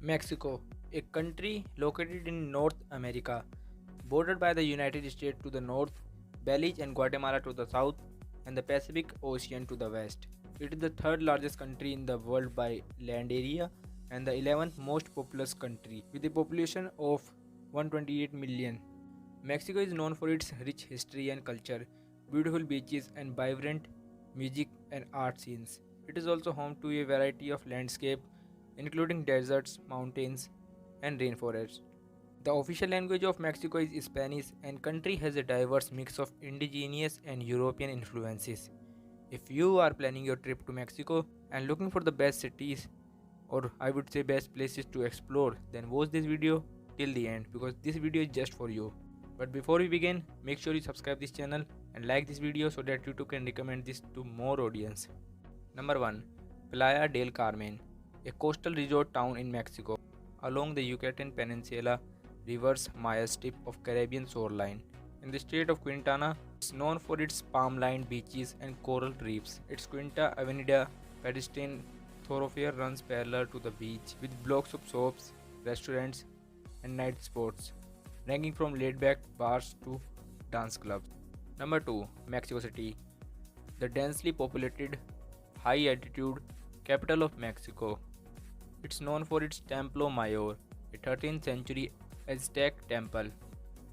Mexico, a country located in North America, bordered by the United States to the north, Belize and Guatemala to the south, and the Pacific Ocean to the west. It is the third largest country in the world by land area and the 11th most populous country with a population of 128 million. Mexico is known for its rich history and culture, beautiful beaches, and vibrant music and art scenes. It is also home to a variety of landscape, including deserts, mountains, and rainforests. The official language of Mexico is Spanish, and country has a diverse mix of indigenous and European influences. If you are planning your trip to Mexico and looking for the best cities, or I would say best places to explore, then watch this video till the end because this video is just for you. But before we begin, make sure you subscribe this channel and like this video so that YouTube can recommend this to more audience. Number 1. Playa del Carmen, a coastal resort town in Mexico along the Yucatan Peninsula reverse Maya strip of Caribbean shoreline. In the state of Quintana, it's known for its palm-lined beaches and coral reefs. Its Quinta Avenida pedestrian thoroughfare runs parallel to the beach with blocks of shops, restaurants, and night spots, ranging from laid-back bars to dance clubs. Number 2. Mexico City, the densely populated, high-altitude capital of Mexico. It's known for its Templo Mayor, a 13th century Aztec temple,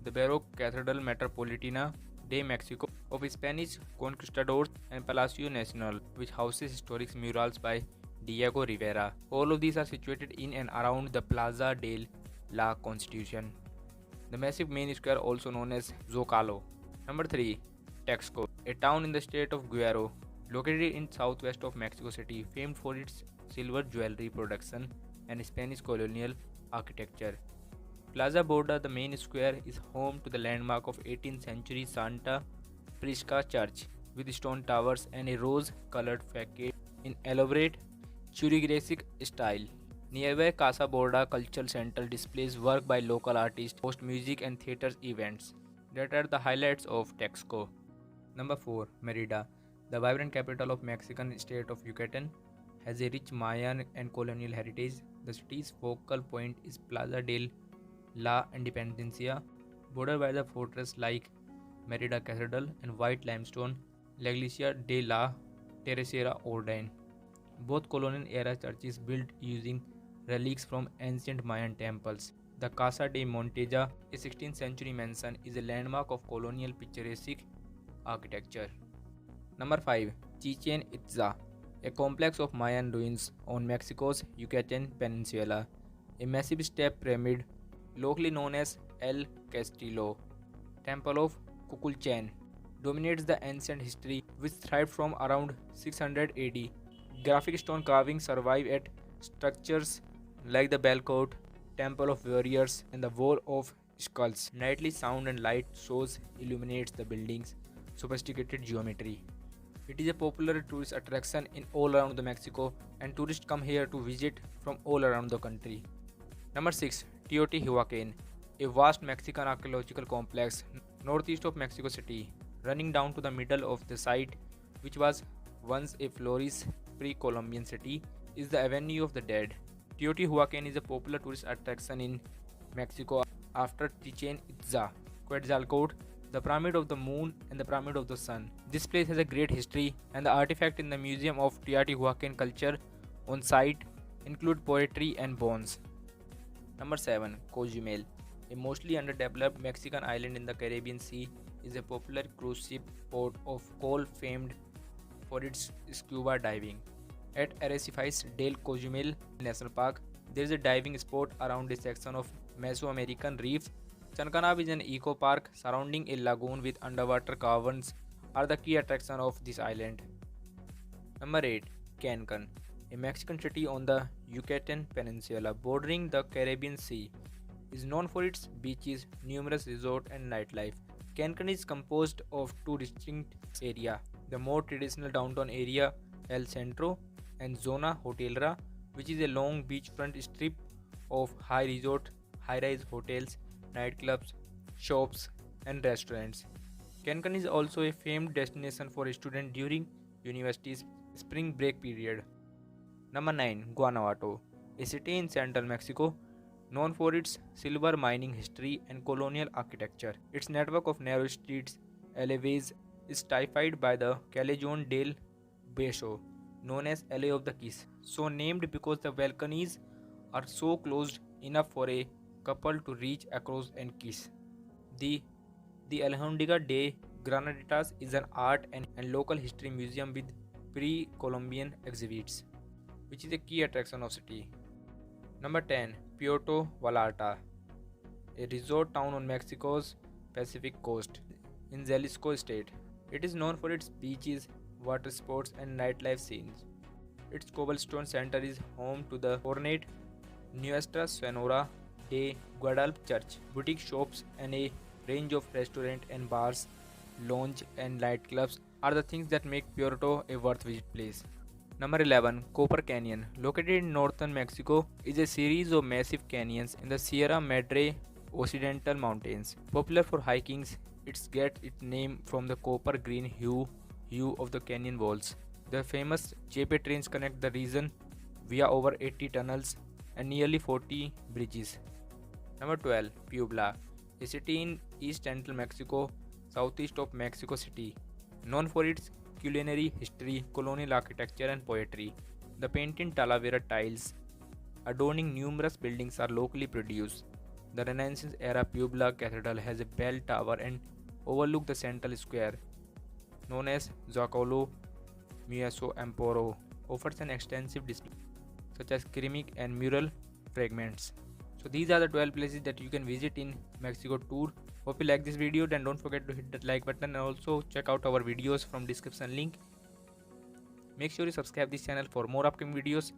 the Baroque Cathedral Metropolitana de Mexico of Spanish conquistadors, and Palacio Nacional, which houses historic murals by Diego Rivera. All of these are situated in and around the Plaza de la Constitución, the massive main square also known as Zocalo. Number 3. Texcoco, a town in the state of Guerrero, located in southwest of Mexico City, famed for its silver jewelry production and Spanish colonial architecture. Plaza Borda, the main square, is home to the landmark of 18th century Santa Prisca Church with stone towers and a rose-colored facade in elaborate Churriguesic style. Nearby Casa Borda Cultural Center displays work by local artists, host music and theater events that are the highlights of Texcoco. Number 4. Merida, the vibrant capital of Mexican state of Yucatan, has a rich Mayan and colonial heritage. The city's focal point is Plaza del La Independencia, bordered by the fortress like Merida Cathedral and white limestone La Iglesia de la Tercera Orden, both colonial era churches built using relics from ancient Mayan temples. The Casa de Monteja, a 16th century mansion, is a landmark of colonial picturesque architecture. Number 5. Chichen Itza, a complex of Mayan ruins on Mexico's Yucatan Peninsula. A massive step pyramid, locally known as El Castillo, Temple of Kukulcán, dominates the ancient history which thrived from around 600 AD. Graphic stone carvings survive at structures like the Bell Court, Temple of Warriors, and the Wall of Skulls. Nightly sound and light shows illuminates the building's sophisticated geometry. It is a popular tourist attraction in all around the Mexico, and tourists come here to visit from all around the country. Number 6. Teotihuacan, a vast Mexican archaeological complex northeast of Mexico City, running down to the middle of the site, which was once a flourishing pre-Columbian city, is the Avenue of the Dead. Teotihuacan is a popular tourist attraction in Mexico after Chichen Itza, Quetzalcoatl, the Pyramid of the Moon, and the Pyramid of the Sun. This place has a great history, and the artifact in the Museum of Teotihuacan culture on site include poetry and bones. Number 7. Cozumel, a mostly underdeveloped Mexican island in the Caribbean Sea, is a popular cruise ship port of call famed for its scuba diving. At Arrecifes del Cozumel National Park, there is a diving spot around a section of Mesoamerican reef. Chancanab is an eco park surrounding a lagoon with underwater caverns are the key attraction of this island. Number 8. Cancun, a Mexican city on the Yucatan Peninsula bordering the Caribbean Sea, is known for its beaches, numerous resorts, and nightlife. Cancun is composed of two distinct areas: the more traditional downtown area El Centro and Zona Hotelera, which is a long beachfront strip of high-rise hotels, nightclubs, shops, and restaurants. Cancun is also a famed destination for students during university's spring break period. Number 9. Guanajuato, a city in central Mexico known for its silver mining history and colonial architecture. Its network of narrow streets, alleyways, is typified by the Callejón del Beso, known as Alley of the Kiss, so named because the balconies are so closed enough for a couple to reach across and kiss. The the Alhambra de Granaditas is an art and local history museum with pre-Columbian exhibits, which is a key attraction of city. Number 10. Puerto Vallarta, a resort town on Mexico's Pacific coast in Jalisco state. It is known for its beaches, water sports, and nightlife scenes. Its cobblestone center is home to the ornate Nuestra Senora de Guadalupe Church, boutique shops, and a range of restaurants and bars, lounge, and nightclubs are the things that make Puerto a worth visit place. Number 11. Copper Canyon, located in northern Mexico, is a series of massive canyons in the Sierra Madre Occidental Mountains. Popular for hiking, it gets its name from the copper green hue of the canyon walls. The famous Chepe trains connect the region via over 80 tunnels and nearly 40 bridges. Number 12. Puebla, a city in east central Mexico, southeast of Mexico City, known for its culinary history, colonial architecture, and poetry. The painted Talavera tiles adorning numerous buildings are locally produced. The Renaissance era Puebla Cathedral has a bell tower and overlook the central square, known as Zocalo Mueso Emporo, offers an extensive display such as ceramic and mural fragments. So these are the 12 places that you can visit in Mexico tour. Hope you like this video, then don't forget to hit that like button and also check out our videos from description link. Make sure you subscribe this channel for more upcoming videos.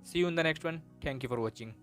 See you in the next one. Thank you for watching.